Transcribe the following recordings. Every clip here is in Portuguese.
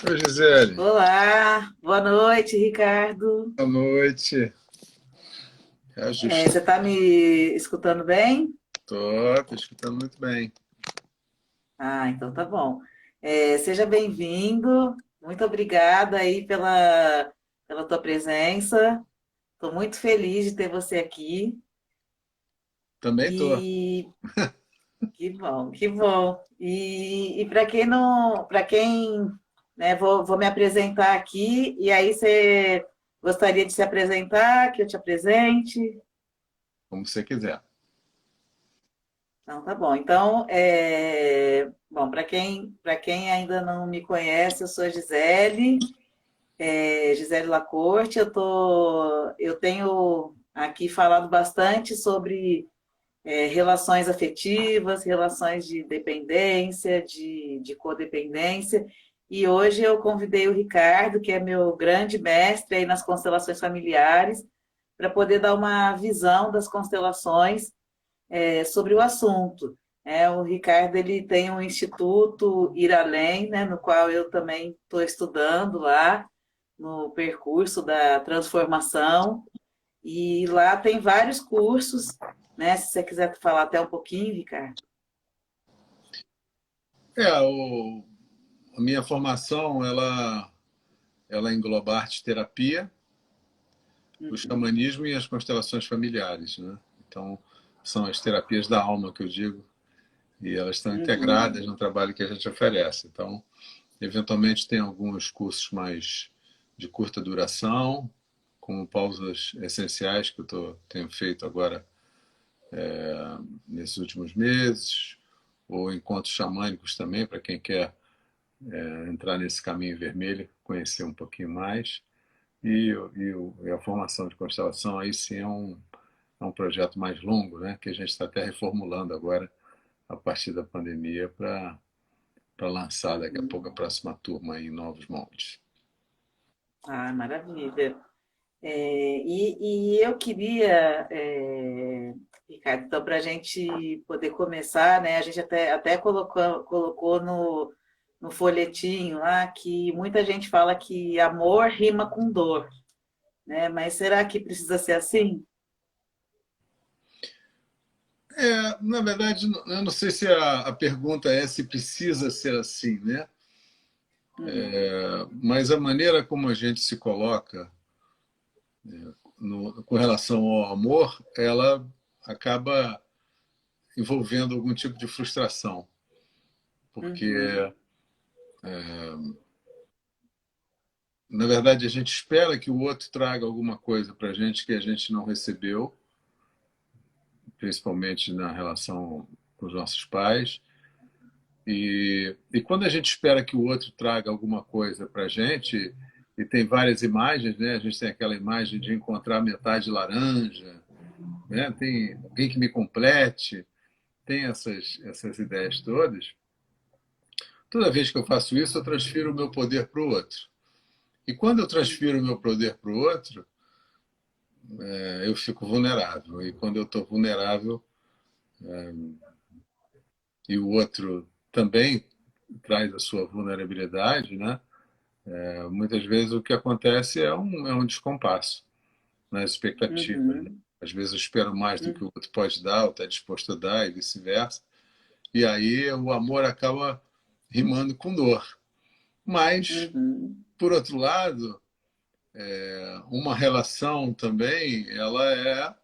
Oi, Gisele. Olá, boa noite, Ricardo. Boa noite. Você está me escutando bem? Tô escutando muito bem. Ah, então tá bom. Seja bem-vindo. Muito obrigada aí pela tua presença. Estou muito feliz de ter você aqui. Também tô. E que bom, que bom. E para quem não, para quem, né, vou me apresentar aqui. E aí você gostaria de se apresentar? Que eu te apresente? Como você quiser. Então, tá bom. Então, bom, para quem ainda não me conhece, eu sou a Gisele, Gisele Lacorte. Eu tenho aqui falado bastante sobre relações afetivas, relações de dependência, de codependência. E hoje eu convidei o Ricardo, que é meu grande mestre aí nas constelações familiares, para poder dar uma visão das constelações sobre o assunto. O Ricardo ele tem um instituto Ir Além, né, no qual eu também estou estudando lá no percurso da transformação, e lá tem vários cursos, né? Se você quiser falar até um pouquinho, Ricardo. A minha formação, ela engloba arte terapia, o Uhum, xamanismo e as constelações familiares, né? Então, são as terapias da alma que eu digo, e elas estão uhum, integradas no trabalho que a gente oferece. Então, eventualmente tem alguns cursos mais de curta duração, como pausas essenciais que tenho feito agora nesses últimos meses, ou encontros xamânicos também, para quem quer entrar nesse caminho vermelho, conhecer um pouquinho mais. E a formação de constelação aí sim é um projeto mais longo, né, que a gente está até reformulando agora a partir da pandemia para lançar daqui a uhum. pouco a próxima turma em novos moldes. Ah, maravilha. E eu queria, Ricardo, então, para a gente poder começar, né? A gente até colocou no folhetinho lá que muita gente fala que amor rima com dor, né? Mas será que precisa ser assim? Na verdade, eu não sei se a pergunta é se precisa ser assim, né? Uhum, Mas a maneira como a gente se coloca com relação ao amor, ela acaba envolvendo algum tipo de frustração, uhum, porque na verdade a gente espera que o outro traga alguma coisa para a gente que a gente não recebeu, principalmente na relação com os nossos pais. E quando a gente espera que o outro traga alguma coisa para a gente, e tem várias imagens, né? A gente tem aquela imagem de encontrar metade laranja, né? Tem alguém que me complete, tem essas ideias todas. Toda vez que eu faço isso, eu transfiro o meu poder para o outro. E quando eu transfiro o meu poder para o outro, eu fico vulnerável. E quando eu estou vulnerável e o outro também traz a sua vulnerabilidade, né? Muitas vezes o que acontece é um descompasso nas expectativas, né? uhum, Às vezes eu espero mais do que o uhum, outro pode dar, ou está disposto a dar, e vice-versa. E aí o amor acaba rimando com dor. Mas, uhum, por outro lado, uma relação também, ela é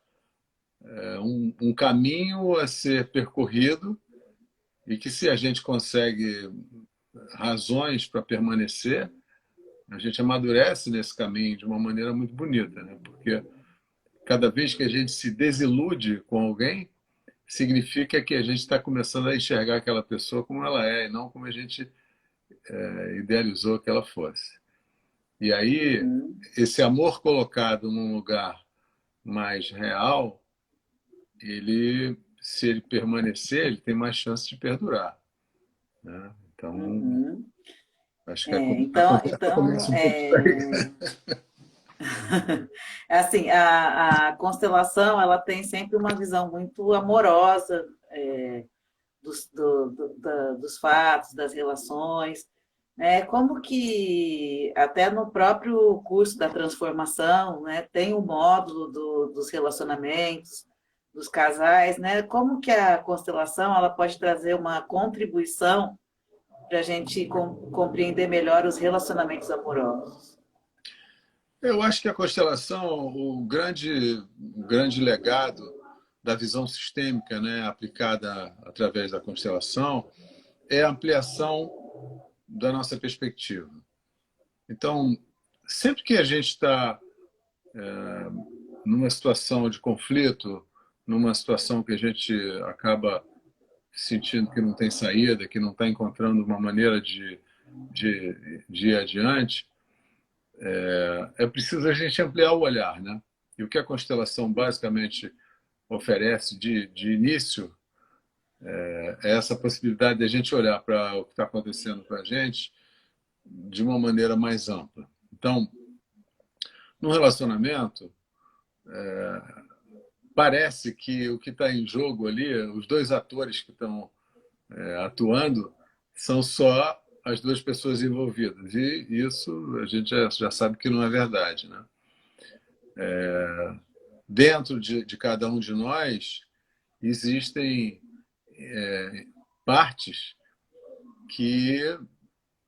um caminho a ser percorrido e que se a gente consegue razões para permanecer, a gente amadurece nesse caminho de uma maneira muito bonita, né? Porque cada vez que a gente se desilude com alguém, significa que a gente está começando a enxergar aquela pessoa como ela é e não como a gente idealizou que ela fosse. E aí, uhum. esse amor colocado num lugar mais real, se ele permanecer, ele tem mais chance de perdurar, né? Então, Uhum. acho que a Então, conversa então começa um pouco por aí. assim, a constelação ela tem sempre uma visão muito amorosa dos fatos, das relações. Como que, até no próprio curso da transformação, né, tem o módulo dos relacionamentos, dos casais, né? Como que a constelação ela pode trazer uma contribuição para a gente compreender melhor os relacionamentos amorosos? Eu acho que a constelação, o grande legado da visão sistêmica, né, aplicada através da constelação, é a ampliação da nossa perspectiva. Então, sempre que a gente está numa situação de conflito, numa situação que a gente acaba sentindo que não tem saída, que não está encontrando uma maneira de ir adiante, é preciso a gente ampliar o olhar, né? E o que a constelação basicamente oferece de início é essa possibilidade de a gente olhar para o que está acontecendo com a gente de uma maneira mais ampla. Então, no relacionamento, parece que o que está em jogo ali, os dois atores que estão atuando, são só as duas pessoas envolvidas. E isso a gente já sabe que não é verdade, né? Dentro de cada um de nós existem partes que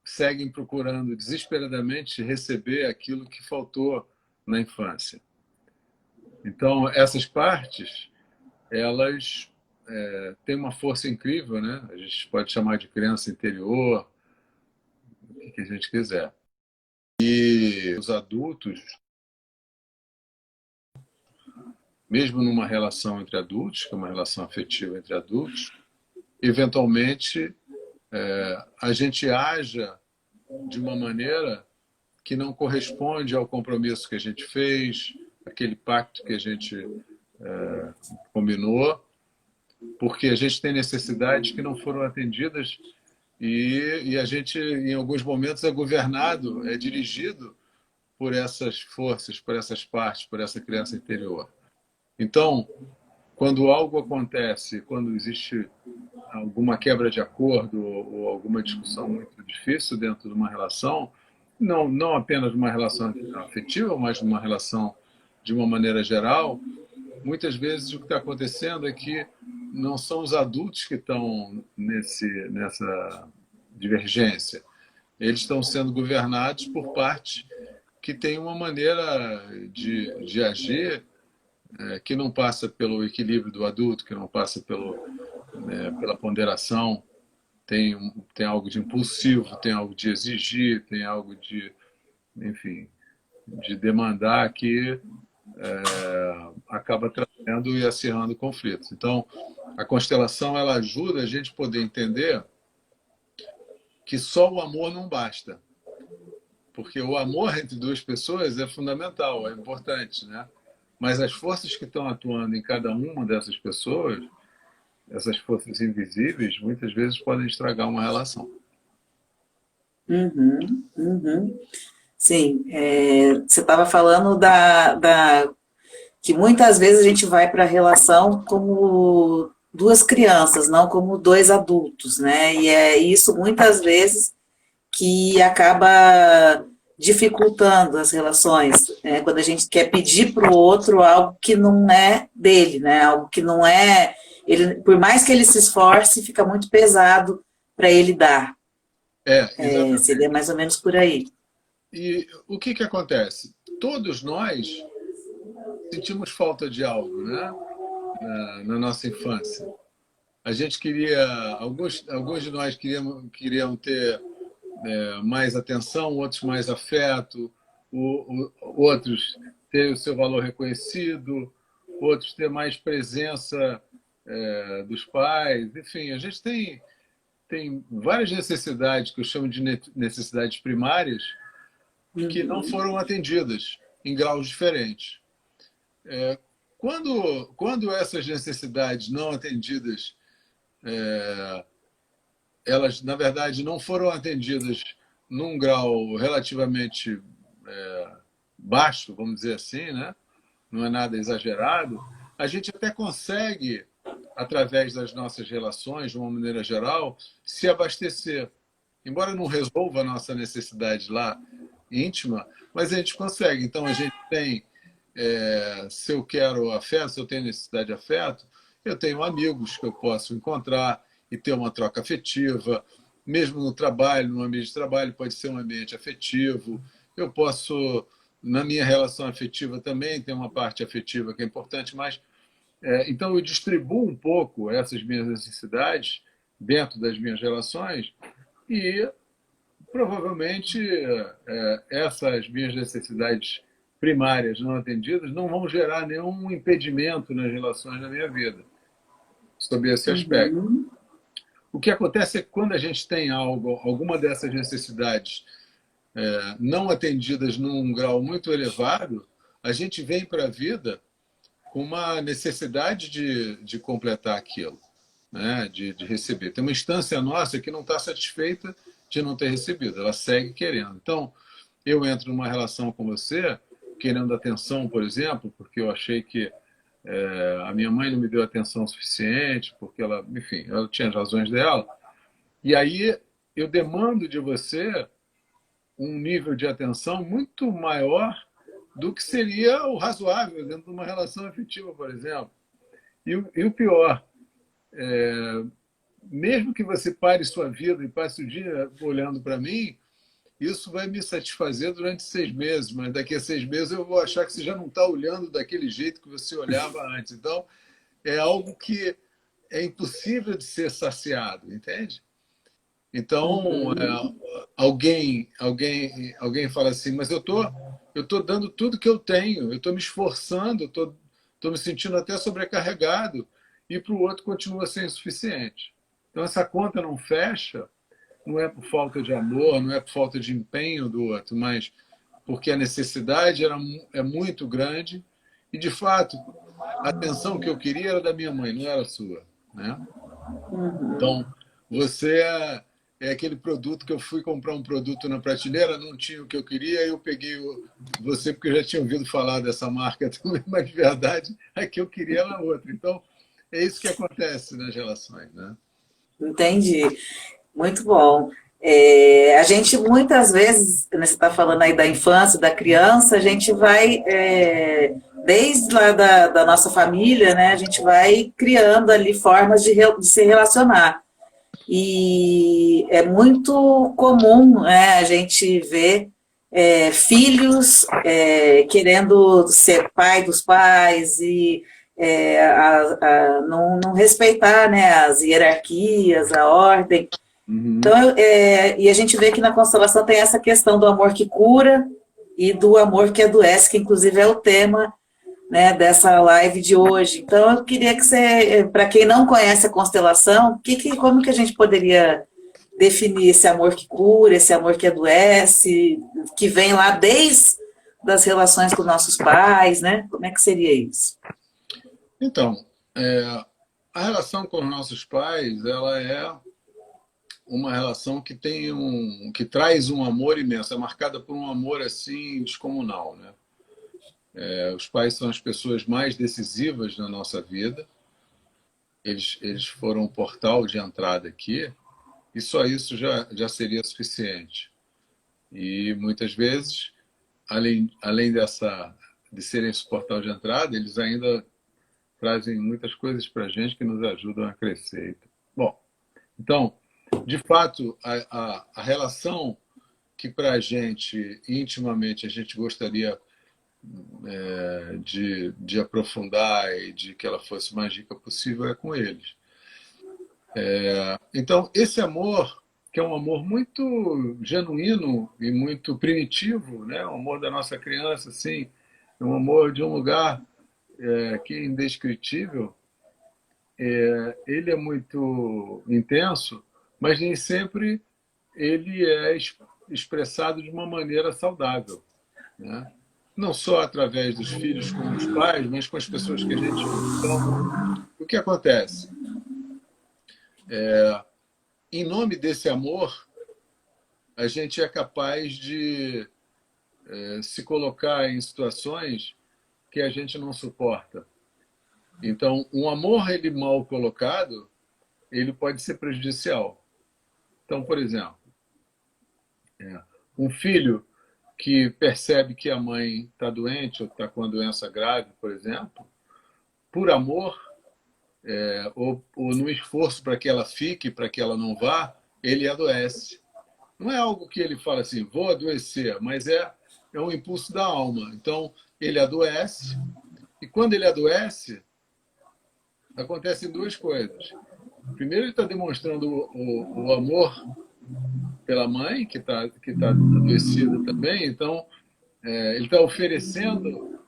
seguem procurando desesperadamente receber aquilo que faltou na infância. Então, essas partes, elas têm uma força incrível, né? A gente pode chamar de criança interior, o que a gente quiser. E os adultos, mesmo numa relação entre adultos, que é uma relação afetiva entre adultos, eventualmente a gente haja de uma maneira que não corresponde ao compromisso que a gente fez, aquele pacto que a gente combinou, porque a gente tem necessidades que não foram atendidas e a gente, em alguns momentos, é governado, é dirigido por essas forças, por essas partes, por essa criança interior. Então, quando algo acontece, quando existe alguma quebra de acordo ou alguma discussão muito difícil dentro de uma relação, não apenas uma relação afetiva, mas uma relação de uma maneira geral, muitas vezes o que está acontecendo é que não são os adultos que estão nessa divergência. Eles estão sendo governados por parte que tem uma maneira de agir que não passa pelo equilíbrio do adulto, que não passa pela ponderação. Tem algo de impulsivo, tem algo de exigir, tem algo de, enfim, de demandar que acaba trazendo e acirrando conflitos. Então, a constelação ela ajuda a gente a poder entender que só o amor não basta. Porque o amor entre duas pessoas é fundamental, é importante, né? Mas as forças que estão atuando em cada uma dessas pessoas, essas forças invisíveis, muitas vezes podem estragar uma relação. Uhum, uhum. Sim, você estava falando que muitas vezes a gente vai para a relação como duas crianças, não como dois adultos, né? E é isso muitas vezes que acaba dificultando as relações, né? Quando a gente quer pedir para o outro algo que não é dele, né? Algo que não é ele, por mais que ele se esforce, fica muito pesado para ele dar. Seria Exatamente. mais ou menos por aí. E o que acontece? Todos nós sentimos falta de algo, né? Na nossa infância. A gente queria, alguns de nós queriam ter mais atenção, outros mais afeto, outros ter o seu valor reconhecido, outros ter mais presença dos pais. Enfim, a gente tem várias necessidades que eu chamo de necessidades primárias que não foram atendidas em graus diferentes. Quando essas necessidades não atendidas, elas, na verdade, não foram atendidas num grau relativamente baixo, vamos dizer assim, né? Não é nada exagerado, a gente até consegue, através das nossas relações, de uma maneira geral, se abastecer. embora não resolva a nossa necessidade lá íntima, mas a gente consegue. Então, a gente tem, se eu quero afeto, se eu tenho necessidade de afeto, eu tenho amigos que eu posso encontrar e ter uma troca afetiva. Mesmo no trabalho, no ambiente de trabalho, pode ser um ambiente afetivo. Eu posso, na minha relação afetiva também, tem uma parte afetiva que é importante, mas então eu distribuo um pouco essas minhas necessidades dentro das minhas relações e provavelmente essas minhas necessidades primárias não atendidas não vão gerar nenhum impedimento nas relações da minha vida, sob esse aspecto. Uhum. O que acontece é que quando a gente tem alguma dessas necessidades não atendidas num grau muito elevado, a gente vem para a vida com uma necessidade de completar aquilo, né? De receber. Tem uma instância nossa que não está satisfeita de não ter recebido, ela segue querendo. Então, eu entro numa relação com você, querendo atenção, por exemplo, porque eu achei que a minha mãe não me deu atenção suficiente, porque ela, enfim, ela tinha as razões dela. E aí eu demando de você um nível de atenção muito maior do que seria o razoável dentro de uma relação afetiva, por exemplo. E o pior, mesmo que você pare sua vida e passe o dia olhando para mim, isso vai me satisfazer durante 6 meses, mas daqui a 6 meses eu vou achar que você já não está olhando daquele jeito que você olhava antes. Então, é algo que é impossível de ser saciado, entende? Então, alguém fala assim, mas eu tô dando tudo que eu tenho, eu estou me esforçando, tô me sentindo até sobrecarregado, e para o outro continua sendo insuficiente. Então, essa conta não fecha, não é por falta de amor, não é por falta de empenho do outro, mas porque a necessidade é muito grande, e, de fato, a atenção que eu queria era da minha mãe, não era sua, né? Uhum. Então, você é aquele produto que eu fui comprar um produto na prateleira, não tinha o que eu queria, eu peguei você porque eu já tinha ouvido falar dessa marca também, mas de verdade a que eu queria era outra. Então, é isso que acontece nas relações, né? Entendi. Muito bom. A gente muitas vezes, quando você está falando aí da infância, da criança, a gente vai, desde lá da nossa família, né, a gente vai criando ali formas de se relacionar. E é muito comum, né, a gente ver filhos querendo ser pai dos pais e não respeitar, né, as hierarquias, a ordem. Uhum. Então, e a gente vê que na constelação tem essa questão do amor que cura e do amor que adoece, que inclusive é o tema, né, dessa live de hoje. Então, eu queria que você, para quem não conhece a constelação, como que a gente poderia definir esse amor que cura, esse amor que adoece, que vem lá desde das relações com nossos pais, né? Como é que seria isso? Então, a relação com os nossos pais, ela é uma relação que traz um amor imenso, é marcada por um amor assim descomunal, né? Os pais são as pessoas mais decisivas na nossa vida. Eles foram o portal de entrada aqui, e só isso já seria suficiente. E muitas vezes, além de serem esse portal de entrada, eles ainda trazem muitas coisas para a gente que nos ajudam a crescer. Bom, então, de fato, a relação que para a gente, intimamente, a gente gostaria de aprofundar e de que ela fosse mais rica possível é com eles. Então, esse amor, que é um amor muito genuíno e muito primitivo, né? O amor da nossa criança, assim, é um amor de um lugar que é indescritível. Ele é muito intenso, mas nem sempre ele é expressado de uma maneira saudável, né? Não só através dos filhos com os pais, mas com as pessoas que a gente ama. Então, o que acontece? Em nome desse amor, a gente é capaz de se colocar em situações que a gente não suporta. Então, um amor ele mal colocado, ele pode ser prejudicial. Então, por exemplo, Um filho que percebe que a mãe está doente ou está com uma doença grave, por exemplo, por amor, ou no esforço para que ela fique, para que ela não vá, ele adoece. Não é algo que ele fala assim, vou adoecer, mas é um impulso da alma. Então, ele adoece, e quando ele adoece, acontecem duas coisas. Primeiro, ele está demonstrando o amor pela mãe, que tá adoecida também, então ele está oferecendo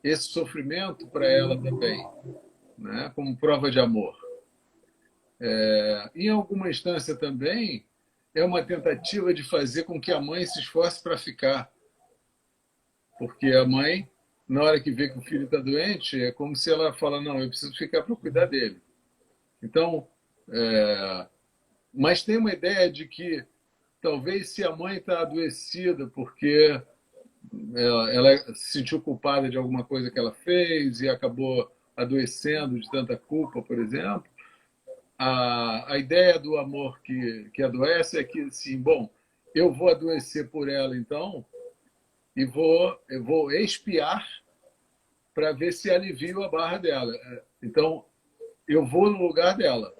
esse sofrimento para ela também, né, como prova de amor. Em alguma instância também, é uma tentativa de fazer com que a mãe se esforce para ficar. Porque a mãe, na hora que vê que o filho está doente, é como se ela fala, não, eu preciso ficar para cuidar dele. Então, mas tem uma ideia de que talvez se a mãe está adoecida porque ela se sentiu culpada de alguma coisa que ela fez e acabou adoecendo de tanta culpa, por exemplo, a ideia do amor que adoece é que, sim, bom, eu vou adoecer por ela, então, e eu vou expiar para ver se alivio a barra dela. Então, eu vou no lugar dela.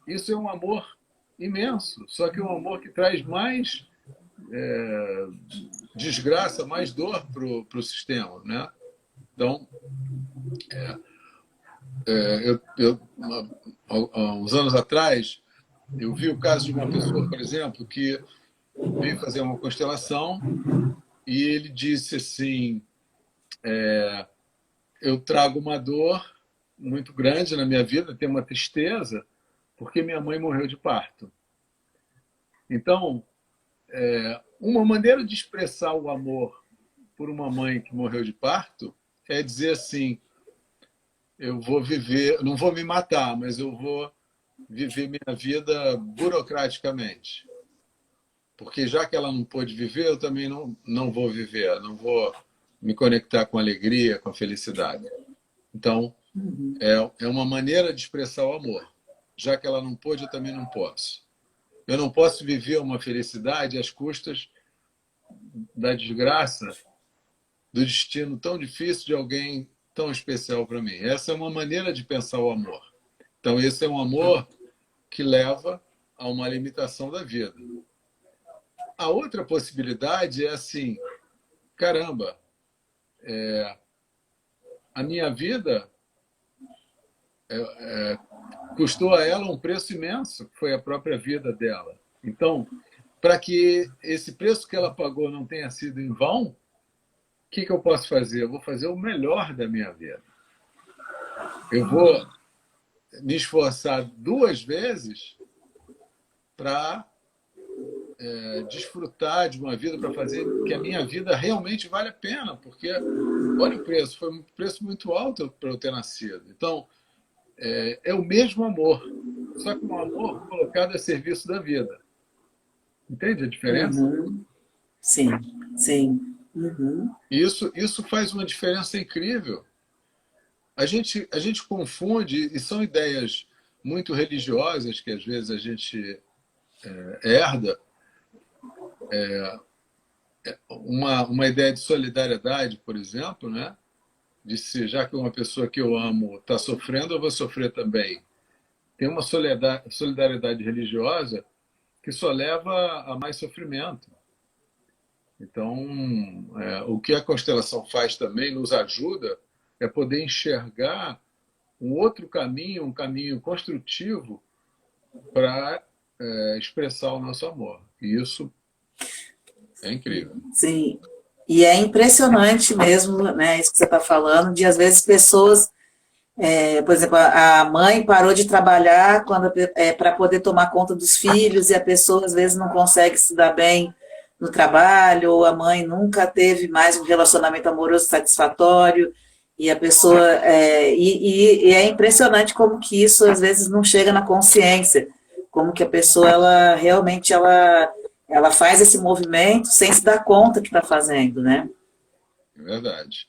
Isso é um amor imenso, só que é um amor que traz mais desgraça, mais dor para o sistema, né? Então, há uns anos atrás, eu vi o caso de uma pessoa, por exemplo, que veio fazer uma constelação e ele disse assim, eu trago uma dor muito grande na minha vida, tenho uma tristeza, porque minha mãe morreu de parto. Então, uma maneira de expressar o amor por uma mãe que morreu de parto é dizer assim, eu vou viver, não vou me matar, mas eu vou viver minha vida burocraticamente. Porque já que ela não pôde viver, eu também não vou viver, não vou me conectar com a alegria, com a felicidade. Então, é uma maneira de expressar o amor. Já que ela não pôde, eu também não posso. Eu não posso viver uma felicidade às custas da desgraça, do destino tão difícil de alguém tão especial para mim. Essa é uma maneira de pensar o amor. Então, esse é um amor que leva a uma limitação da vida. A outra possibilidade é assim, caramba, a minha vida custou a ela um preço imenso, que foi a própria vida dela. Então, para que esse preço que ela pagou não tenha sido em vão, o que eu posso fazer? Eu vou fazer o melhor da minha vida. Eu vou me esforçar 2 vezes para desfrutar de uma vida, para fazer que a minha vida realmente vale a pena, porque olha o preço, foi um preço muito alto para eu ter nascido. Então, é o mesmo amor, só que um amor colocado a serviço da vida. Entende a diferença? Uhum. Sim, sim. Uhum. Isso faz uma diferença incrível. A gente confunde, e são ideias muito religiosas que às vezes a gente herda, uma ideia de solidariedade, por exemplo, né? De se, já que uma pessoa que eu amo está sofrendo, eu vou sofrer também. Tem uma solidariedade religiosa que só leva a mais sofrimento. Então, o que a constelação faz também nos ajuda é poder enxergar um outro caminho, um caminho construtivo para expressar o nosso amor. E isso é incrível. Sim. E é impressionante mesmo, né, isso que você está falando, de às vezes pessoas, por exemplo, a mãe parou de trabalhar para poder tomar conta dos filhos e a pessoa às vezes não consegue se dar bem no trabalho, ou a mãe nunca teve mais um relacionamento amoroso satisfatório, e a pessoa. E é impressionante como que isso às vezes não chega na consciência, como que a pessoa ela realmente ela faz esse movimento sem se dar conta que está fazendo, né? É verdade.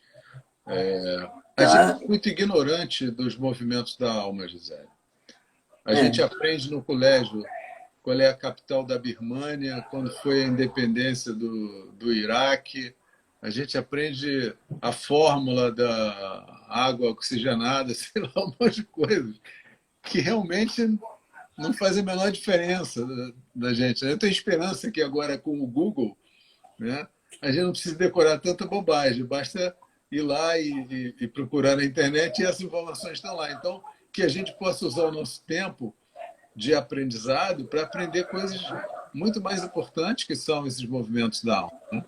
A gente Então, é muito ignorante dos movimentos da alma, Gisele. A é, gente aprende no colégio qual é a capital da Birmânia, quando foi a independência do Iraque. A gente aprende a fórmula da água oxigenada, sei lá, um monte de coisas que realmente não faz a menor diferença da gente. Eu tenho esperança que agora com o Google, né, a gente não precisa decorar tanta bobagem, basta ir lá e procurar na internet e essas informações estão lá. Então, que a gente possa usar o nosso tempo de aprendizado para aprender coisas muito mais importantes que são esses movimentos da alma, né?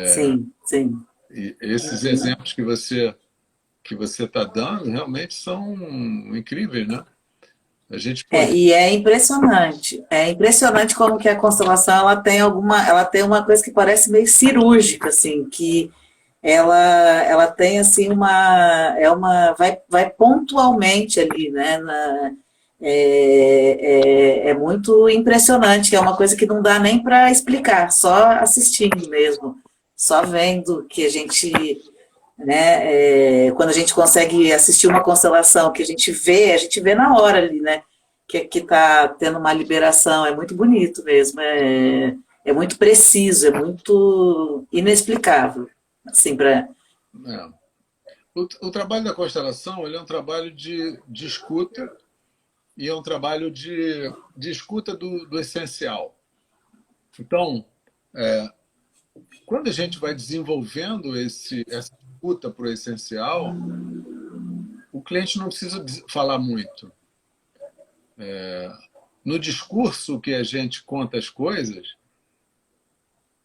Sim, sim. E esses exemplos que você está dando realmente são incríveis, né? A gente pode. E é impressionante como que a constelação ela tem uma coisa que parece meio cirúrgica, assim, que ela tem assim vai pontualmente ali, né? É muito impressionante, é uma coisa que não dá nem para explicar, só assistindo mesmo, só vendo que a gente, né, quando a gente consegue assistir uma constelação que a gente vê na hora ali, né, que está tendo uma liberação, é muito bonito mesmo, é muito preciso, é muito inexplicável, assim, para... É. O trabalho da constelação ele é um trabalho de escuta e é um trabalho de escuta do essencial. Então, quando a gente vai desenvolvendo essa escuta para o essencial, o cliente não precisa falar muito. No discurso que a gente conta as coisas,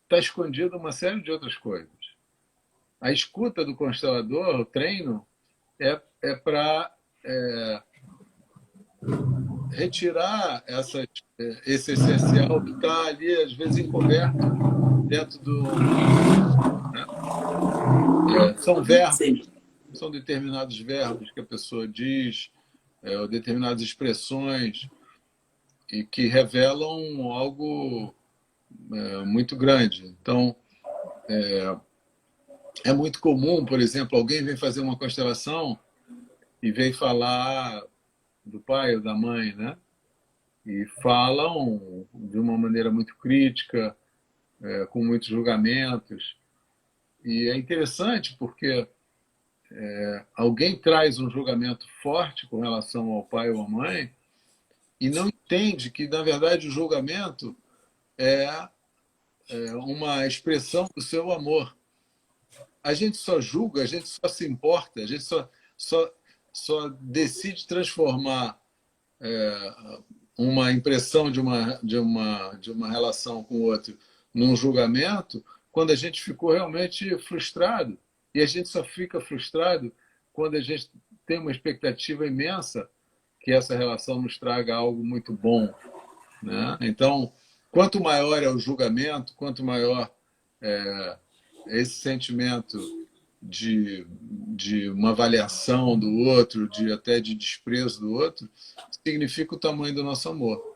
está escondido uma série de outras coisas. A escuta do constelador, o treino, é para retirar esse essencial que está ali, às vezes, encoberto dentro né? São verbos, Sim. são determinados verbos que a pessoa diz, ou determinadas expressões, e que revelam algo muito grande. Então, é muito comum, por exemplo, alguém vem fazer uma constelação e vem falar do pai ou da mãe, né? E falam de uma maneira muito crítica, com muitos julgamentos. E é interessante porque alguém traz um julgamento forte com relação ao pai ou à mãe e não entende que, na verdade, o julgamento é uma expressão do seu amor. A gente só julga, a gente só se importa, a gente só, só decide transformar uma impressão de uma relação com o outro num julgamento quando a gente ficou realmente frustrado. E a gente só fica frustrado quando a gente tem uma expectativa imensa que essa relação nos traga algo muito bom, né? Então, quanto maior é o julgamento, quanto maior é esse sentimento de uma avaliação do outro, até de desprezo do outro, significa o tamanho do nosso amor.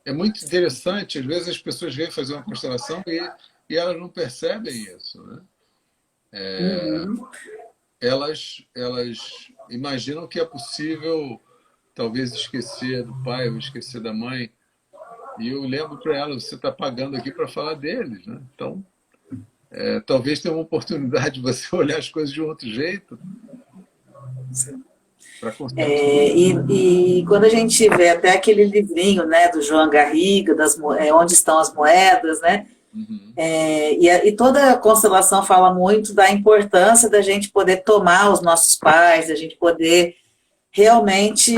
É muito interessante, às vezes as pessoas vêm fazer uma constelação e elas não percebem isso, né? Uhum. Elas imaginam que é possível talvez esquecer do pai ou esquecer da mãe. E eu lembro para elas, você está pagando aqui para falar deles, né? Então, talvez tenha uma oportunidade de você olhar as coisas de um outro jeito para conseguir. E quando a gente vê até aquele livrinho, né, do João Garriga, Onde Estão as Moedas, né, Uhum. e toda a constelação fala muito da importância da gente poder tomar os nossos pais, da gente poder realmente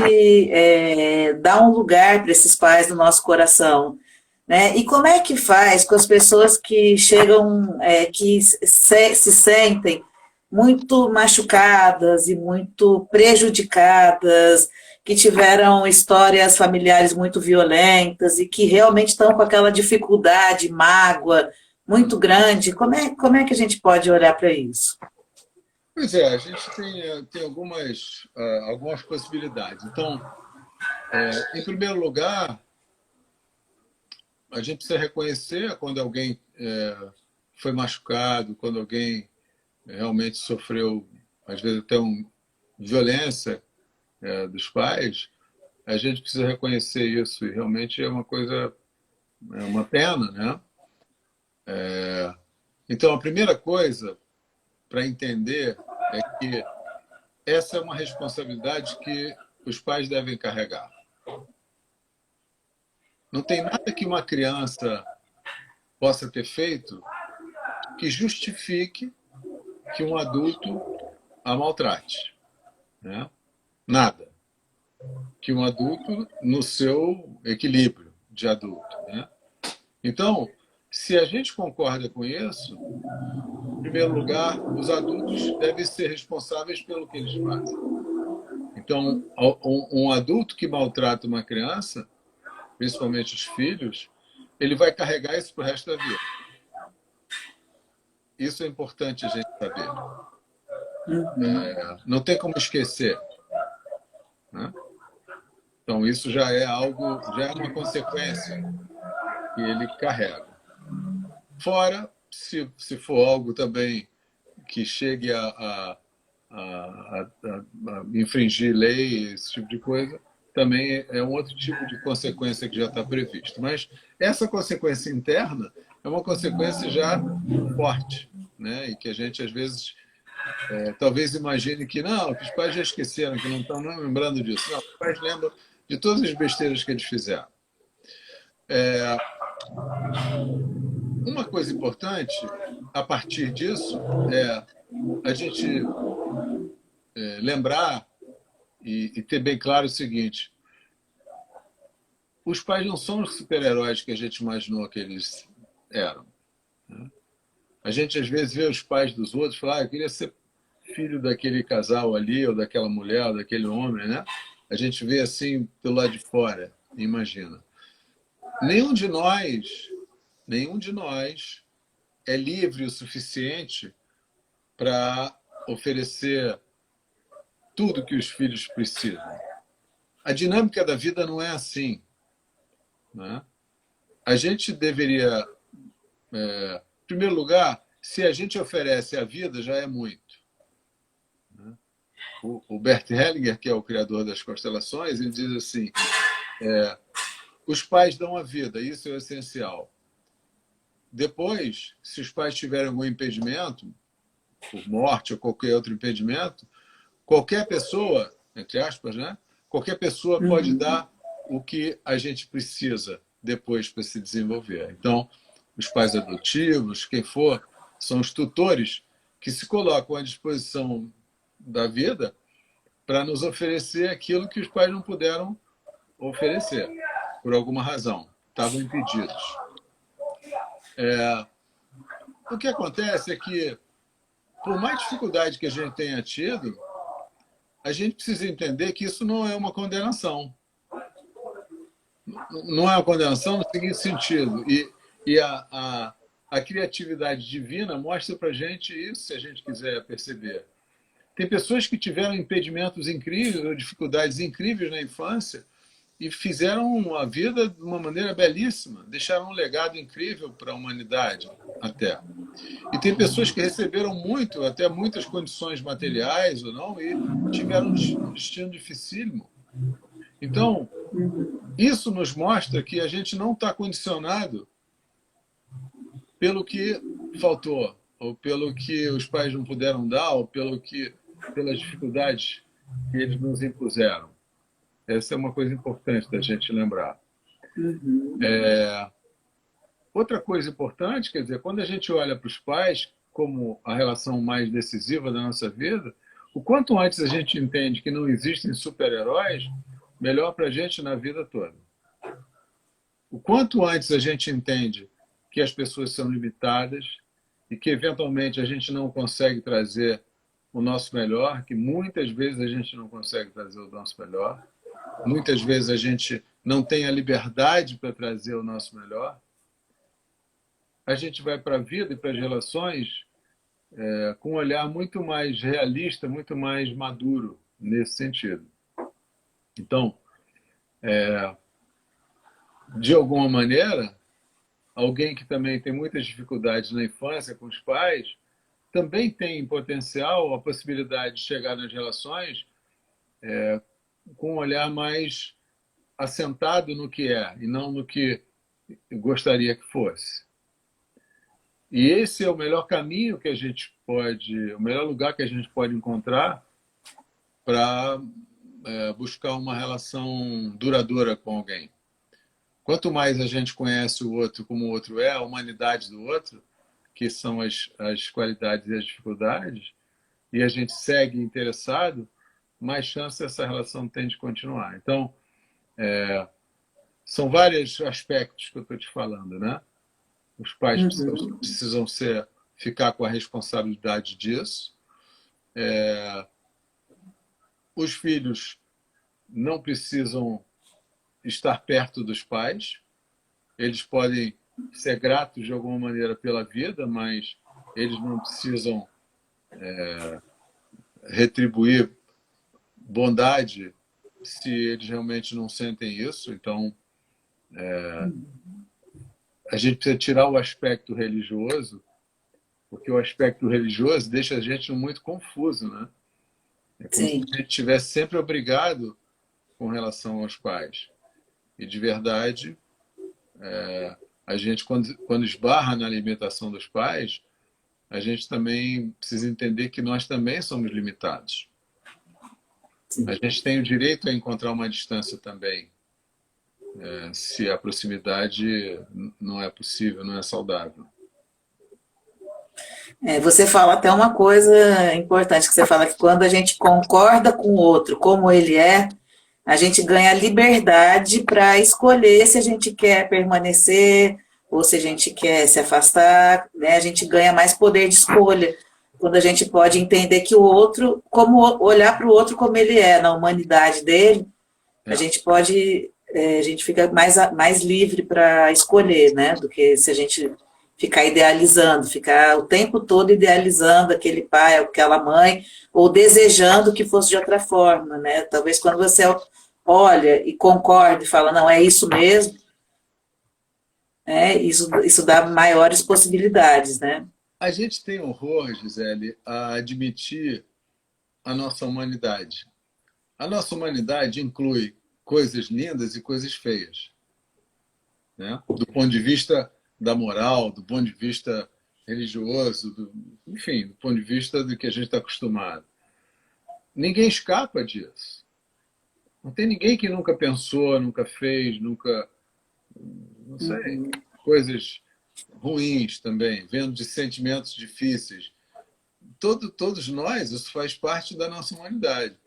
dar um lugar para esses pais no nosso coração, né? E como é que faz com as pessoas que chegam, que se sentem muito machucadas e muito prejudicadas, que tiveram histórias familiares muito violentas e que realmente estão com aquela dificuldade, mágoa muito grande? Como é que a gente pode olhar para isso? Pois é, a gente tem algumas possibilidades. Então, em primeiro lugar, a gente precisa reconhecer quando alguém foi machucado, quando alguém realmente sofreu, às vezes, até violência dos pais. a gente precisa reconhecer isso, e realmente é uma coisa, é uma pena, né? Então, a primeira coisa para entender é que essa é uma responsabilidade que os pais devem carregar. Não tem nada que uma criança possa ter feito que justifique que um adulto a maltrate, né? Nada. Que um adulto no seu equilíbrio de adulto, né? Então, se a gente concorda com isso, em primeiro lugar, os adultos devem ser responsáveis pelo que eles fazem. Então, um adulto que maltrata uma criança, principalmente os filhos, ele vai carregar isso para o resto da vida. Isso é importante a gente saber. Não tem como esquecer, né? Então, isso já é algo, já é uma consequência que ele carrega. Fora, se for algo também que chegue a infringir lei, esse tipo de coisa, também é um outro tipo de consequência que já está previsto. Mas essa consequência interna é uma consequência já forte, né? E que a gente, às vezes, talvez imagine que não, que os pais já esqueceram, que não estão lembrando disso. Não, os pais lembram de todas as besteiras que eles fizeram. Uma coisa importante, a partir disso, é a gente lembrar e ter bem claro o seguinte: os pais não são os super-heróis que a gente imaginou que eles eram. Né? A gente, às vezes, vê os pais dos outros e fala, eu queria ser filho daquele casal ali, ou daquela mulher, ou daquele homem, né? A gente vê assim pelo lado de fora, imagina. Nenhum de nós é livre o suficiente para oferecer tudo que os filhos precisam. A dinâmica da vida não é assim, né? A gente deveria, em primeiro lugar, se a gente oferece a vida, já é muito. Né? O Bert Hellinger, que é o criador das constelações, ele diz assim, os pais dão a vida, isso é o essencial. Depois, se os pais tiverem algum impedimento, por morte ou qualquer outro impedimento, qualquer pessoa, entre aspas, né? Qualquer pessoa pode dar o que a gente precisa depois para se desenvolver. Então, os pais adotivos, quem for, são os tutores que se colocam à disposição da vida para nos oferecer aquilo que os pais não puderam oferecer, por alguma razão. Estavam impedidos. O que acontece é que, por mais dificuldade que a gente tenha tido, a gente precisa entender que isso não é uma condenação. Não é uma condenação no seguinte sentido. E a criatividade divina mostra para a gente isso, se a gente quiser perceber. Tem pessoas que tiveram impedimentos incríveis ou dificuldades incríveis na infância e fizeram a vida de uma maneira belíssima, deixaram um legado incrível para a humanidade até. E tem pessoas que receberam muito, até muitas condições materiais ou não, e tiveram um destino dificílimo. Então, isso nos mostra que a gente não está condicionado pelo que faltou, ou pelo que os pais não puderam dar, ou pelas dificuldades que eles nos impuseram. Essa é uma coisa importante da gente lembrar. Outra coisa importante, quer dizer, quando a gente olha para os pais como a relação mais decisiva da nossa vida, o quanto antes a gente entende que não existem super-heróis, melhor para a gente na vida toda. O quanto antes a gente entende que as pessoas são limitadas e que, eventualmente, a gente não consegue trazer o nosso melhor, que muitas vezes a gente não consegue trazer o nosso melhor, muitas vezes a gente não tem a liberdade para trazer o nosso melhor, a gente vai para a vida e para as relações com um olhar muito mais realista, muito mais maduro nesse sentido. Então, de alguma maneira, alguém que também tem muitas dificuldades na infância com os pais, também tem em potencial a possibilidade de chegar nas relações com um olhar mais assentado no que é e não no que gostaria que fosse. E esse é o melhor caminho que a gente pode, o melhor lugar que a gente pode encontrar para buscar uma relação duradoura com alguém. Quanto mais a gente conhece o outro como o outro é, a humanidade do outro, que são as qualidades e as dificuldades, e a gente segue interessado, mais chance essa relação tem de continuar. Então, são vários aspectos que eu estou te falando, né? Os pais precisam ficar com a responsabilidade disso. Os filhos não precisam estar perto dos pais. Eles podem ser gratos de alguma maneira pela vida, mas eles não precisam retribuir bondade se eles realmente não sentem isso. Então, a gente precisa tirar o aspecto religioso, porque o aspecto religioso deixa a gente muito confuso, né? É como Sim. se a gente estivesse sempre obrigado com relação aos pais. E, de verdade, a gente, quando esbarra na limitação dos pais, a gente também precisa entender que nós também somos limitados. A gente tem o direito a encontrar uma distância também, se a proximidade não é possível, não é saudável. Você fala até uma coisa importante, que você fala que quando a gente concorda com o outro como ele é, a gente ganha liberdade para escolher se a gente quer permanecer ou se a gente quer se afastar, né? A gente ganha mais poder de escolha quando a gente pode entender que o outro, como olhar para o outro como ele é, na humanidade dele, a gente pode, a gente fica mais livre para escolher, né? Do que se a gente ficar idealizando, ficar o tempo todo idealizando aquele pai, aquela mãe, ou desejando que fosse de outra forma, né? Talvez quando você olha e concorda e fala, não, é isso mesmo, isso dá maiores possibilidades, né? A gente tem horror, Gisele, a admitir a nossa humanidade. A nossa humanidade inclui coisas lindas e coisas feias, né? Do ponto de vista da moral, do ponto de vista religioso, enfim, do ponto de vista do que a gente está acostumado. Ninguém escapa disso. Não tem ninguém que nunca pensou, nunca fez, nunca, não sei, coisas ruins também, vendo de sentimentos difíceis. Todos nós, isso faz parte da nossa humanidade.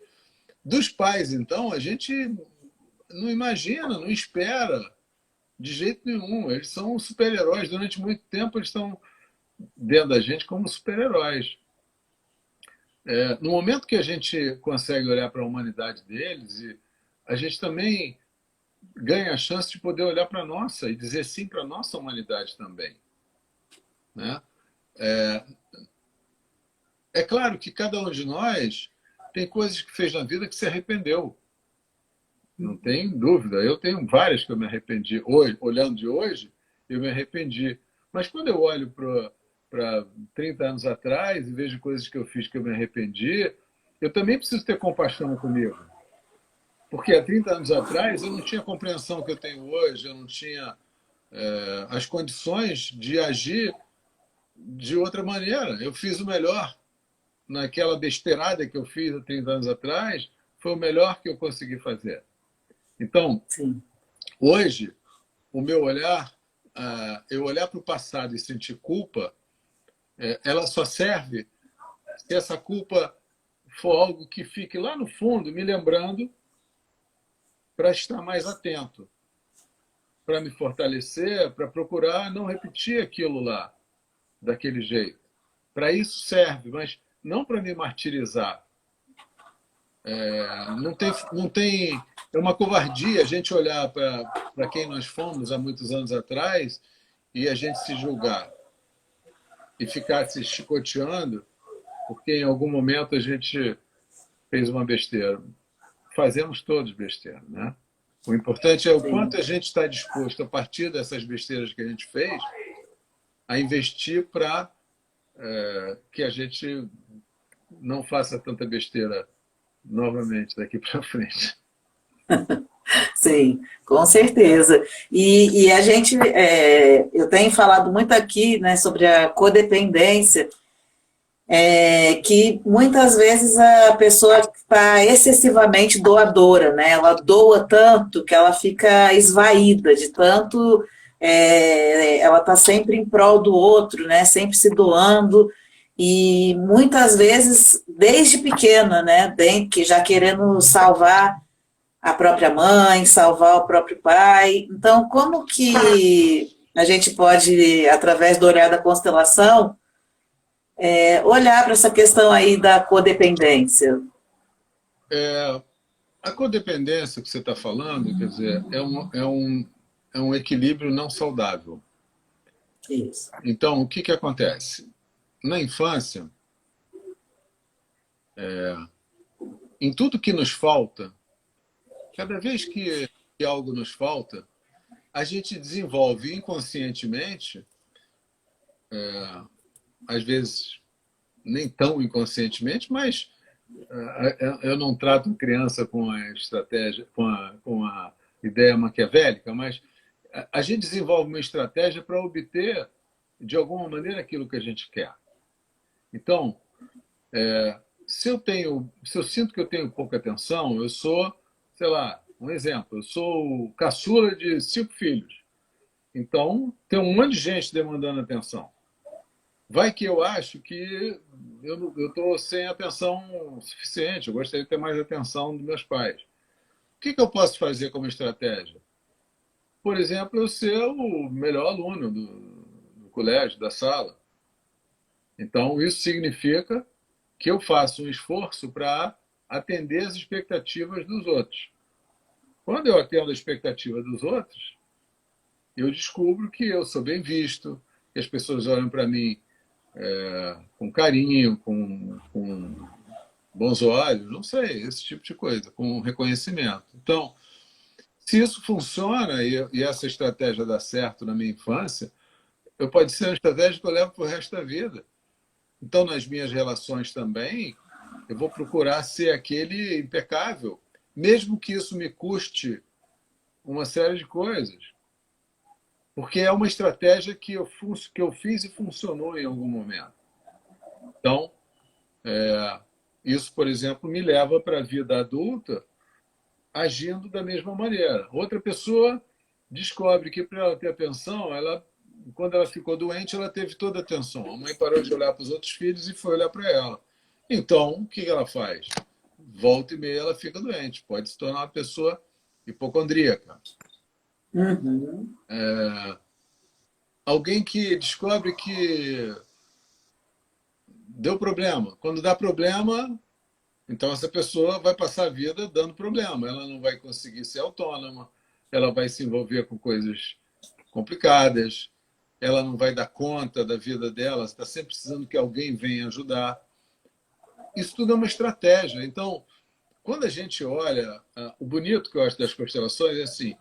Dos pais, então, a gente não imagina, não espera de jeito nenhum. Eles são super-heróis. Durante muito tempo, eles estão dentro da gente como super-heróis. No momento que a gente consegue olhar para a humanidade deles, e a gente também ganha a chance de poder olhar para a nossa e dizer sim para a nossa humanidade também, né? É claro que cada um de nós tem coisas que fez na vida que se arrependeu. Não tem dúvida. Eu tenho várias que eu me arrependi. Hoje, olhando de hoje, eu me arrependi. Mas quando eu olho para 30 anos atrás e vejo coisas que eu fiz que eu me arrependi, eu também preciso ter compaixão comigo. Porque há 30 anos atrás eu não tinha a compreensão que eu tenho hoje, eu não tinha as condições de agir de outra maneira. Eu fiz o melhor naquela besteirada que eu fiz há 30 anos atrás, foi o melhor que eu consegui fazer. Então, Sim. hoje, o meu olhar, eu olhar para o passado e sentir culpa, ela só serve se essa culpa for algo que fique lá no fundo, me lembrando para estar mais atento, para me fortalecer, para procurar não repetir aquilo lá, daquele jeito. Para isso serve, mas não para me martirizar. É uma covardia a gente olhar para quem nós fomos há muitos anos atrás e a gente se julgar e ficar se chicoteando porque em algum momento a gente fez uma besteira. Fazemos todos besteira, né? O importante é o quanto a gente está disposto, a partir dessas besteiras que a gente fez, a investir para que a gente não faça tanta besteira novamente daqui para frente. Sim, com certeza. E a gente, eu tenho falado muito aqui, né, sobre a codependência, que muitas vezes a pessoa está excessivamente doadora, né? Ela doa tanto que ela fica esvaída de tanto, ela está sempre em prol do outro, né? Sempre se doando e muitas vezes desde pequena, né? Que já querendo salvar a própria mãe, salvar o próprio pai. Então, como que a gente pode, através do olhar da constelação, olhar para essa questão aí da codependência? É, a codependência que você está falando, quer dizer, é um equilíbrio não saudável. Isso. Então, o que, que acontece? Na infância, em tudo que nos falta, cada vez que algo nos falta, a gente desenvolve inconscientemente, às vezes nem tão inconscientemente, mas eu não trato criança com a estratégia, com a ideia maquiavélica, mas a gente desenvolve uma estratégia para obter, de alguma maneira, aquilo que a gente quer. Então, se eu sinto que eu tenho pouca atenção, eu sou, sei lá, um exemplo, eu sou o caçula de 5 filhos. Então, tem um monte de gente demandando atenção. Vai que eu acho que eu estou sem atenção suficiente, eu gostaria de ter mais atenção dos meus pais. O que, que eu posso fazer como estratégia? Por exemplo, eu ser o melhor aluno do colégio, da sala. Então, isso significa que eu faço um esforço para atender as expectativas dos outros. Quando eu atendo a expectativa dos outros, eu descubro que eu sou bem visto, que as pessoas olham para mim com carinho, com bons olhos, não sei, esse tipo de coisa, com reconhecimento. Então, se isso funciona e essa estratégia dá certo na minha infância, pode ser uma estratégia que eu levo para o resto da vida. Então, nas minhas relações também, eu vou procurar ser aquele impecável, mesmo que isso me custe uma série de coisas. Porque é uma estratégia que eu fiz e funcionou em algum momento. Então, isso, por exemplo, me leva para a vida adulta agindo da mesma maneira. Outra pessoa descobre que para ela ter atenção, quando ela ficou doente, ela teve toda a atenção. A mãe parou de olhar para os outros filhos e foi olhar para ela. Então, o que ela faz? Volta e meia ela fica doente. Pode se tornar uma pessoa hipocondríaca. Uhum. Alguém que descobre que deu problema. Quando dá problema, então essa pessoa vai passar a vida dando problema. Ela não vai conseguir ser autônoma, ela vai se envolver com coisas complicadas, ela não vai dar conta da vida dela, está sempre precisando que alguém venha ajudar. Isso tudo é uma estratégia. Então, quando a gente olha, o bonito que eu acho das constelações é assim,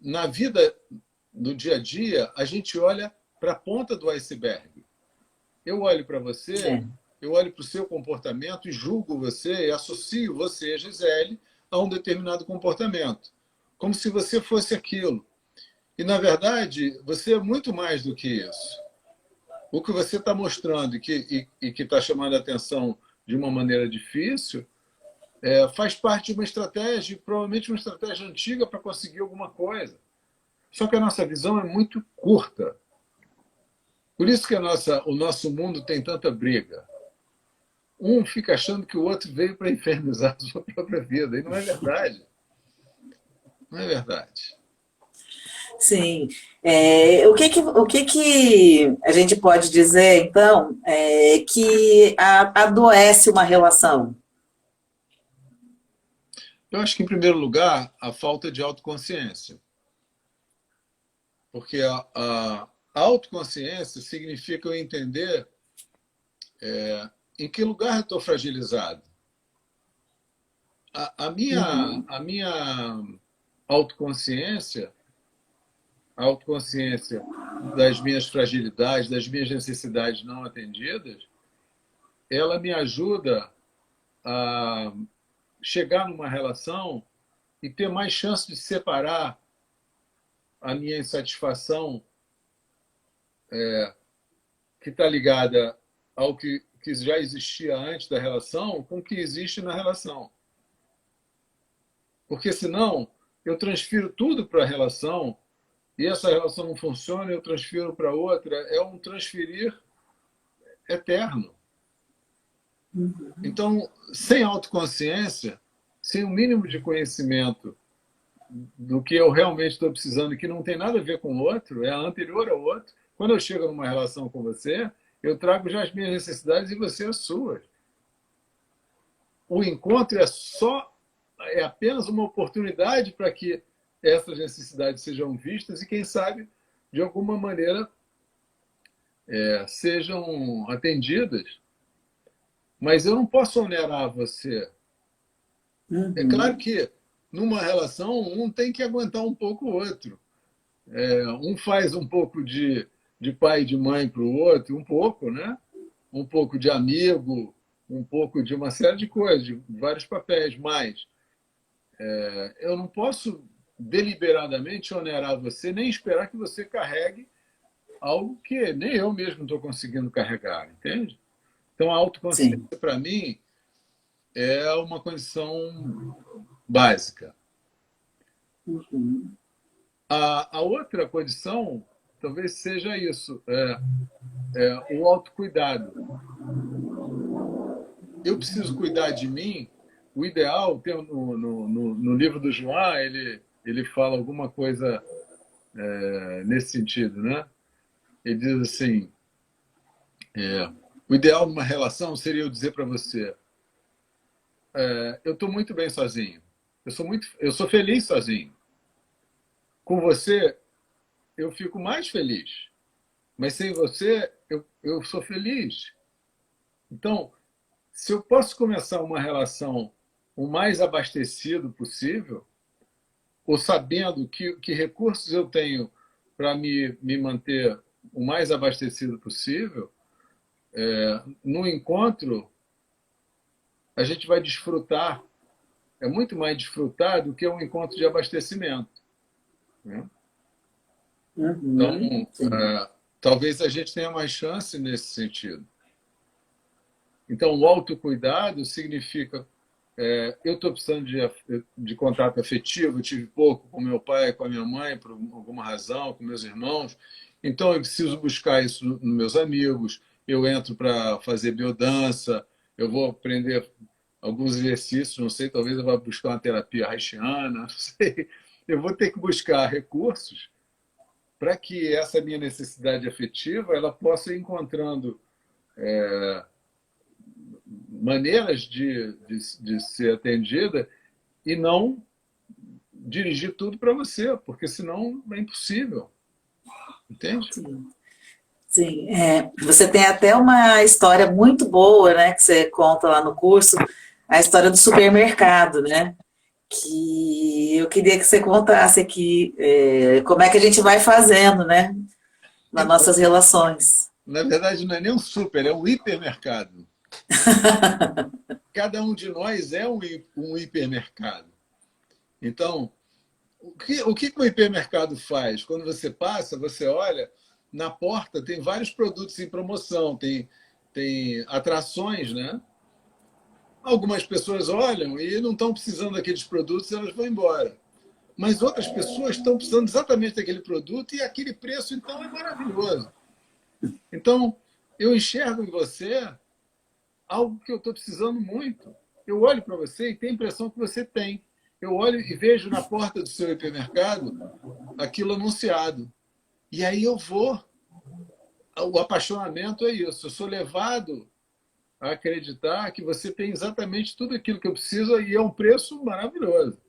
na vida, no dia a dia, a gente olha para a ponta do iceberg. Eu olho para você, É. eu olho para o seu comportamento e julgo você e associo você, Gisele, a um determinado comportamento, como se você fosse aquilo. E, na verdade, você é muito mais do que isso. O que você está mostrando e que está chamando a atenção de uma maneira difícil faz parte de uma estratégia, provavelmente uma estratégia antiga para conseguir alguma coisa. Só que a nossa visão é muito curta. Por isso que o nosso mundo tem tanta briga. Um fica achando que o outro veio para infernizar a sua própria vida. E não é verdade. Não é verdade. Sim. O que que a gente pode dizer, então, que adoece uma relação? Eu acho que, em primeiro lugar, a falta de autoconsciência. Porque a autoconsciência significa eu entender em que lugar eu estou fragilizado. Uhum. A minha autoconsciência, a autoconsciência das minhas fragilidades, das minhas necessidades não atendidas, ela me ajuda a chegar numa relação e ter mais chance de separar a minha insatisfação que está ligada ao que já existia antes da relação com o que existe na relação. Porque senão eu transfiro tudo para a relação e essa relação não funciona, eu transfiro para outra, é um transferir eterno. Então, sem autoconsciência, sem o mínimo de conhecimento do que eu realmente estou precisando, que não tem nada a ver com o outro, é anterior ao outro, quando eu chego numa relação com você, eu trago já as minhas necessidades e você as suas. O encontro é apenas uma oportunidade para que essas necessidades sejam vistas e, quem sabe, de alguma maneira, sejam atendidas. Mas eu não posso onerar você. É claro que, numa relação, um tem que aguentar um pouco o outro. Um faz um pouco de pai e de mãe para o outro, um pouco, né? Um pouco de amigo, um pouco de uma série de coisas, de vários papéis, mas eu não posso deliberadamente onerar você, nem esperar que você carregue algo que nem eu mesmo estou conseguindo carregar, entende? Então, a autoconsciência, para mim, é uma condição básica. A outra condição talvez seja isso, o autocuidado. Eu preciso cuidar de mim. O ideal, tem no livro do João, ele fala alguma coisa nesse sentido, né? Ele diz assim, o ideal numa relação seria eu dizer para você, eu estou muito bem sozinho, eu sou feliz sozinho. Com você, eu fico mais feliz, mas sem você, eu sou feliz. Então, se eu posso começar uma relação o mais abastecido possível, ou sabendo que recursos eu tenho para me manter o mais abastecido possível, no encontro, a gente vai desfrutar, é muito mais desfrutar do que um encontro de abastecimento. Né? Então, talvez a gente tenha mais chance nesse sentido. Então, o autocuidado significa eu estou precisando de contato afetivo, eu tive pouco com meu pai, com a minha mãe, por alguma razão, com meus irmãos, então eu preciso buscar isso nos meus amigos, eu entro para fazer biodança, eu vou aprender alguns exercícios, não sei, talvez eu vá buscar uma terapia haitiana, não sei. Eu vou ter que buscar recursos para que essa minha necessidade afetiva ela possa ir encontrando maneiras de ser atendida e não dirigir tudo para você, porque senão é impossível. Entende? Sim. Sim. Você tem até uma história muito boa, né, que você conta lá no curso, a história do supermercado, né? Que eu queria que você contasse aqui como é que a gente vai fazendo, né, nas Então, nossas relações. na verdade, não é nem um super, é um hipermercado. Cada um de nós é um hipermercado. Então, o que o hipermercado faz? Quando você passa, você olha, na porta tem vários produtos em promoção, tem atrações, né? Algumas pessoas olham e não estão precisando daqueles produtos, elas vão embora. Mas outras pessoas estão precisando exatamente daquele produto e aquele preço, então, é maravilhoso. Então, eu enxergo em você algo que eu estou precisando muito. Eu olho para você e tenho a impressão que você tem. Eu olho e vejo na porta do seu hipermercado aquilo anunciado. E aí eu vou. O apaixonamento é isso. Eu sou levado a acreditar que você tem exatamente tudo aquilo que eu preciso e é um preço maravilhoso.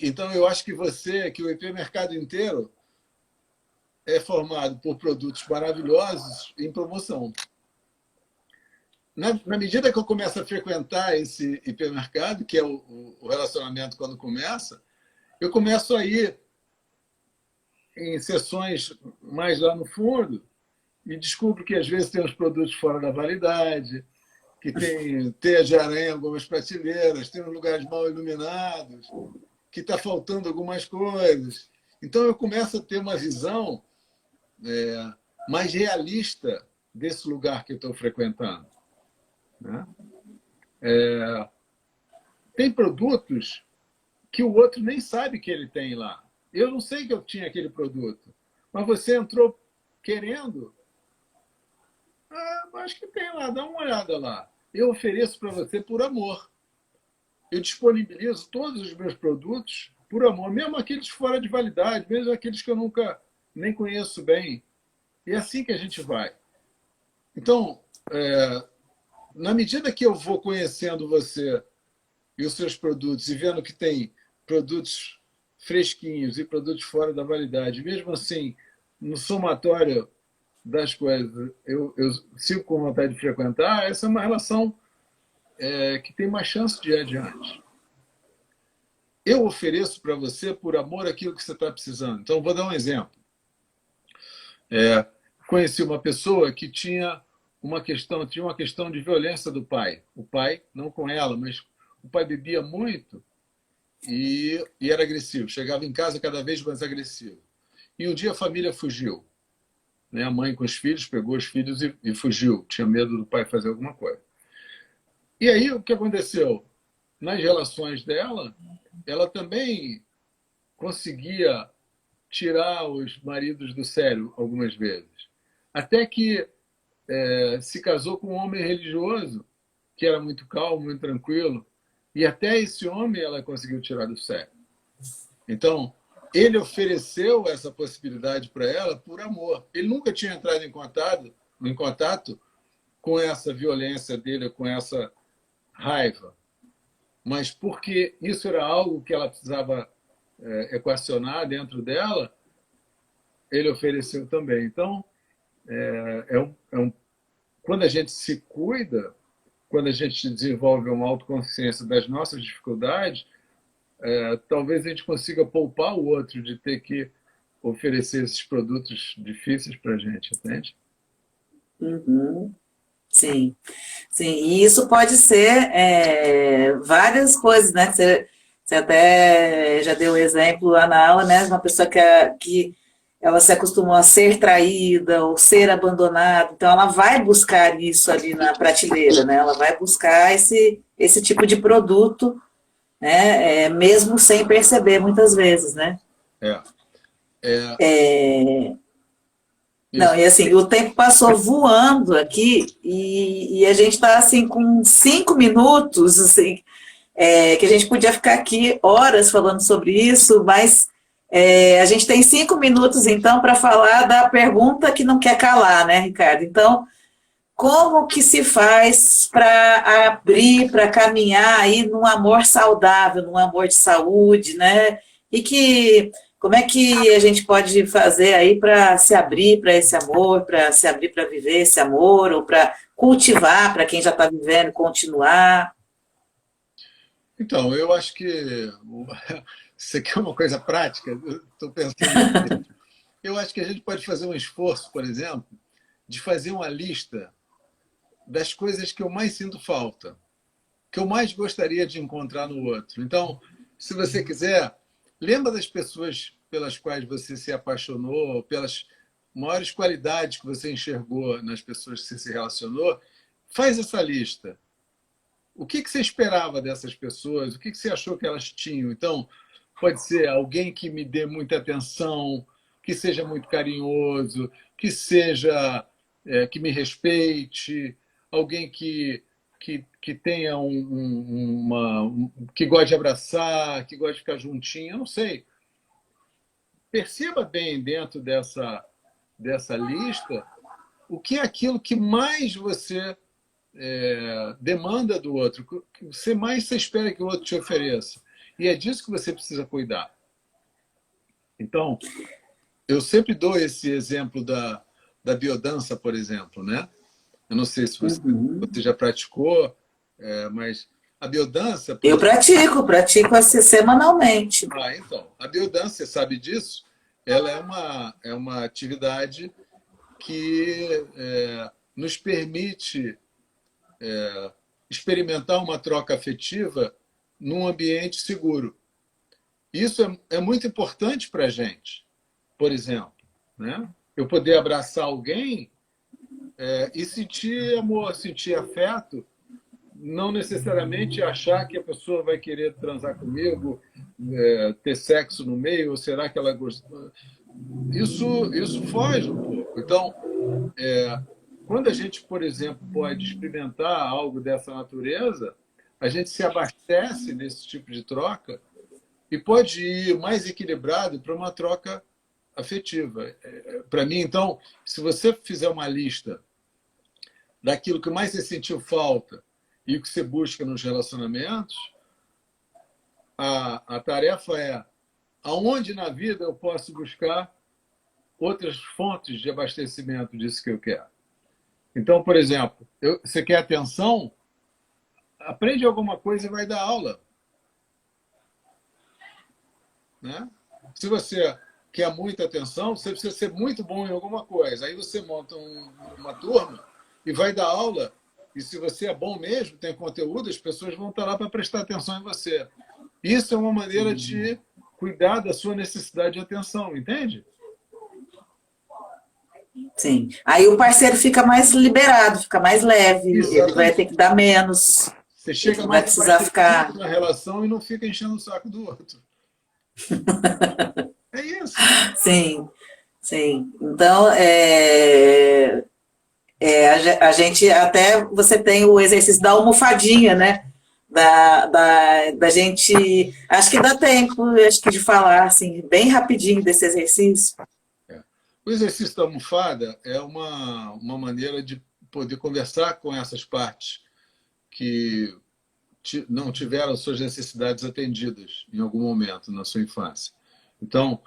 Então, eu acho que o hipermercado inteiro é formado por produtos maravilhosos em promoção. Na medida que eu começo a frequentar esse hipermercado, que é o relacionamento quando começa, eu começo a ir em sessões mais lá no fundo e descubro que às vezes tem uns produtos fora da validade, que tem teia de aranha em algumas prateleiras, tem uns lugares mal iluminados, que está faltando algumas coisas. Então, eu começo a ter uma visão mais realista desse lugar que eu estou frequentando, né? Tem produtos que o outro nem sabe que ele tem lá. Eu não sei que eu tinha aquele produto, mas você entrou querendo. Acho que tem lá, dá uma olhada lá. Eu ofereço para você por amor. Eu disponibilizo todos os meus produtos por amor, mesmo aqueles fora de validade, mesmo aqueles que eu nunca nem conheço bem. E é assim que a gente vai. Então, na medida que eu vou conhecendo você e os seus produtos e vendo que tem produtos fresquinhos e produtos fora da validade, mesmo assim, no somatório das coisas, eu sigo com vontade de frequentar, essa é uma relação que tem mais chance de ir adiante. Eu ofereço para você, por amor, aquilo que você está precisando. Então, vou dar um exemplo. Conheci uma pessoa que tinha uma questão de violência do pai. O pai, não com ela, mas o pai bebia muito e era agressivo. Chegava em casa cada vez mais agressivo. E um dia a família fugiu. Né? A mãe com os filhos pegou os filhos e fugiu. Tinha medo do pai fazer alguma coisa. E aí, o que aconteceu? Nas relações dela, ela também conseguia tirar os maridos do sério algumas vezes. Até que se casou com um homem religioso, que era muito calmo, muito tranquilo, e até esse homem ela conseguiu tirar do sério. Então, ele ofereceu essa possibilidade para ela por amor. Ele nunca tinha entrado em contato com essa violência dele, com essa raiva, mas porque isso era algo que ela precisava equacionar dentro dela, ele ofereceu também. Então, quando a gente se cuida, quando a gente desenvolve uma autoconsciência das nossas dificuldades, talvez a gente consiga poupar o outro de ter que oferecer esses produtos difíceis para a gente, entende? Uhum. Sim, sim. E isso pode ser várias coisas, né? Você até já deu o exemplo lá na aula, né? Uma pessoa que ela se acostumou a ser traída ou ser abandonada, então ela vai buscar isso ali na prateleira, né? Ela vai buscar esse tipo de produto, né? Mesmo sem perceber muitas vezes, né? Não, e assim, o tempo passou voando aqui e a gente está assim com 5 minutos, assim, que a gente podia ficar aqui horas falando sobre isso, mas a gente tem 5 minutos então para falar da pergunta que não quer calar, né, Ricardo? Então, como que se faz para abrir, para caminhar aí num amor saudável, num amor de saúde, né? Como é que a gente pode fazer aí para se abrir para esse amor, para se abrir para viver esse amor, ou para cultivar, para quem já está vivendo, continuar? Então, eu acho que isso aqui é uma coisa prática, estou pensando. Eu acho que a gente pode fazer um esforço, por exemplo, de fazer uma lista das coisas que eu mais sinto falta, que eu mais gostaria de encontrar no outro. Então, se você quiser, lembra das pessoas pelas quais você se apaixonou, pelas maiores qualidades que você enxergou nas pessoas que você se relacionou, faz essa lista. O que você esperava dessas pessoas? O que você achou que elas tinham? Então, pode ser alguém que me dê muita atenção, que seja muito carinhoso, que me respeite, alguém que tenha que goste de abraçar, que goste de ficar juntinho, eu não sei. Perceba bem dentro dessa lista o que é aquilo que mais você demanda do outro, que você espera que o outro te ofereça. E é disso que você precisa cuidar. Então, eu sempre dou esse exemplo da biodança, por exemplo, né? Eu não sei se você já praticou, mas a biodança... Eu pratico assim, semanalmente. Então, a biodança, você sabe disso, ela é uma atividade que nos permite experimentar uma troca afetiva num ambiente seguro. Isso é muito importante para a gente, por exemplo, né? Eu poder abraçar alguém e sentir amor, sentir afeto, não necessariamente achar que a pessoa vai querer transar comigo, ter sexo no meio, ou será que ela gosta? Isso foge um pouco. Então, quando a gente, por exemplo, pode experimentar algo dessa natureza, a gente se abastece nesse tipo de troca e pode ir mais equilibrado para uma troca afetiva. Para mim, então, se você fizer uma lista daquilo que mais você sentiu falta e o que você busca nos relacionamentos, a tarefa é aonde na vida eu posso buscar outras fontes de abastecimento disso que eu quero. Então, por exemplo, você quer atenção? Aprende alguma coisa e vai dar aula. Né? Se você quer muita atenção, você precisa ser muito bom em alguma coisa. Aí você monta uma turma e vai dar aula. E se você é bom mesmo, tem conteúdo, as pessoas vão estar lá para prestar atenção em você. Isso é uma maneira de cuidar da sua necessidade de atenção, entende? Sim. Aí o parceiro fica mais liberado, fica mais leve, Exatamente. Ele vai ter que dar menos. Você chega não mais vai precisar ficar na relação e não fica enchendo o saco do outro. É isso. Sim, sim. Então, a gente até você tem o exercício da almofadinha, né? Da gente. Acho que dá tempo, acho que de falar assim, bem rapidinho desse exercício. O exercício da almofada é uma maneira de poder conversar com essas partes que não tiveram suas necessidades atendidas em algum momento na sua infância. Então,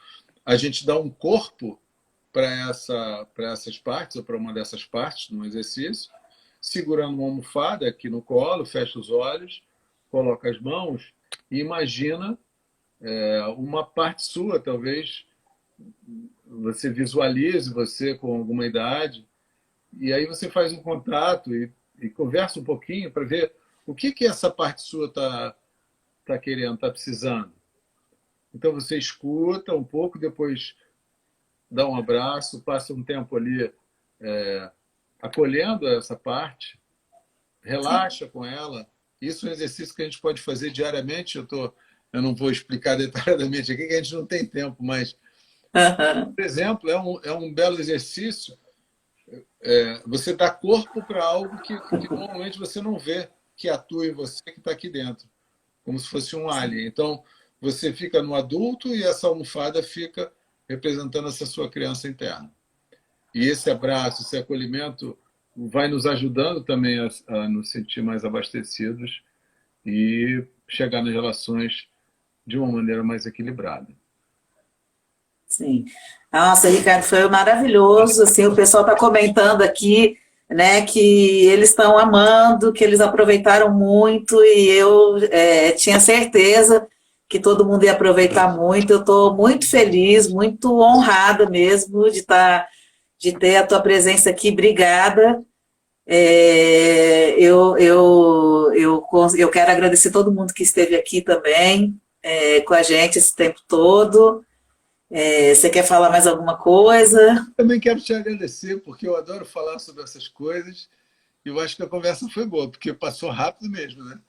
a gente dá um corpo para essas partes, ou para uma dessas partes, no exercício, segurando uma almofada aqui no colo, fecha os olhos, coloca as mãos e imagina uma parte sua, talvez você visualize você com alguma idade, e aí você faz um contato e conversa um pouquinho para ver o que essa parte sua está querendo, está precisando. Então você escuta um pouco, depois dá um abraço, passa um tempo ali acolhendo essa parte, relaxa com ela. Isso é um exercício que a gente pode fazer diariamente. Eu não vou explicar detalhadamente aqui, que a gente não tem tempo, mas, por exemplo, é um belo exercício. Você dá corpo para algo que normalmente você não vê, que atua em você, que está aqui dentro, como se fosse um alien. Então, você fica no adulto e essa almofada fica representando essa sua criança interna. E esse abraço, esse acolhimento vai nos ajudando também a nos sentir mais abastecidos e chegar nas relações de uma maneira mais equilibrada. Sim. Nossa, Ricardo, foi maravilhoso. Assim, o pessoal está comentando aqui, né, que eles estão amando, que eles aproveitaram muito, e eu tinha certeza que todo mundo ia aproveitar muito. Eu estou muito feliz, muito honrada mesmo de ter a tua presença aqui. Obrigada. Eu quero agradecer todo mundo que esteve aqui também, com a gente esse tempo todo. Você quer falar mais alguma coisa? Também quero te agradecer, porque eu adoro falar sobre essas coisas, e eu acho que a conversa foi boa, porque passou rápido mesmo, né?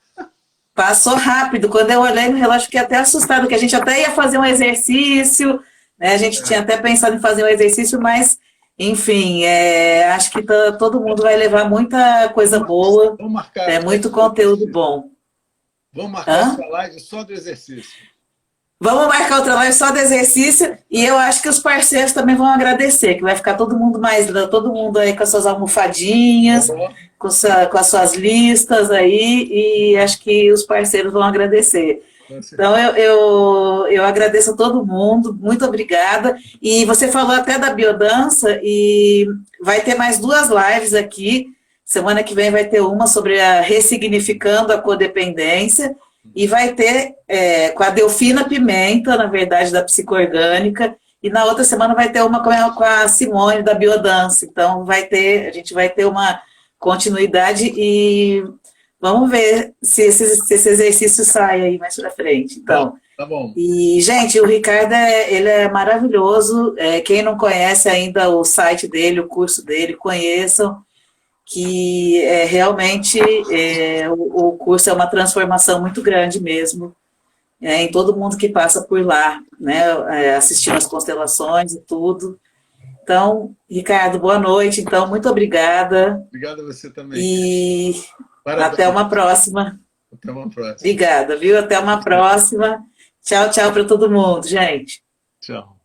Passou rápido. Quando eu olhei no relógio, fiquei até assustado, que a gente até ia fazer um exercício, né? A gente tinha até pensado em fazer um exercício, mas, enfim, acho que todo mundo vai levar muita coisa boa, muito conteúdo bom. Vamos marcar outra live só do exercício. Vamos marcar outra live só do exercício, e eu acho que os parceiros também vão agradecer, que vai ficar todo mundo aí com as suas almofadinhas, com as suas listas aí, e acho que os parceiros vão agradecer. Então, eu agradeço a todo mundo, muito obrigada. E você falou até da biodança, e vai ter mais 2 lives aqui. Semana que vem vai ter uma sobre ressignificando a codependência, e vai ter com a Delfina Pimenta, na verdade, da Psicoorgânica, e na outra semana vai ter uma com a Simone, da Biodança. Então, a gente vai ter uma continuidade e vamos ver se esse exercício sai aí mais para frente. Então, tá bom. E, gente, o Ricardo, ele é maravilhoso. Quem não conhece ainda o site dele, o curso dele, conheçam, que realmente o curso é uma transformação muito grande mesmo, em todo mundo que passa por lá, né, assistindo as constelações e tudo. Então, Ricardo, boa noite. Então, muito obrigada. Obrigado a você também. E Parabéns. até uma próxima. Até uma próxima. Obrigada, viu? Até uma próxima. Tchau, tchau para todo mundo, gente. Tchau.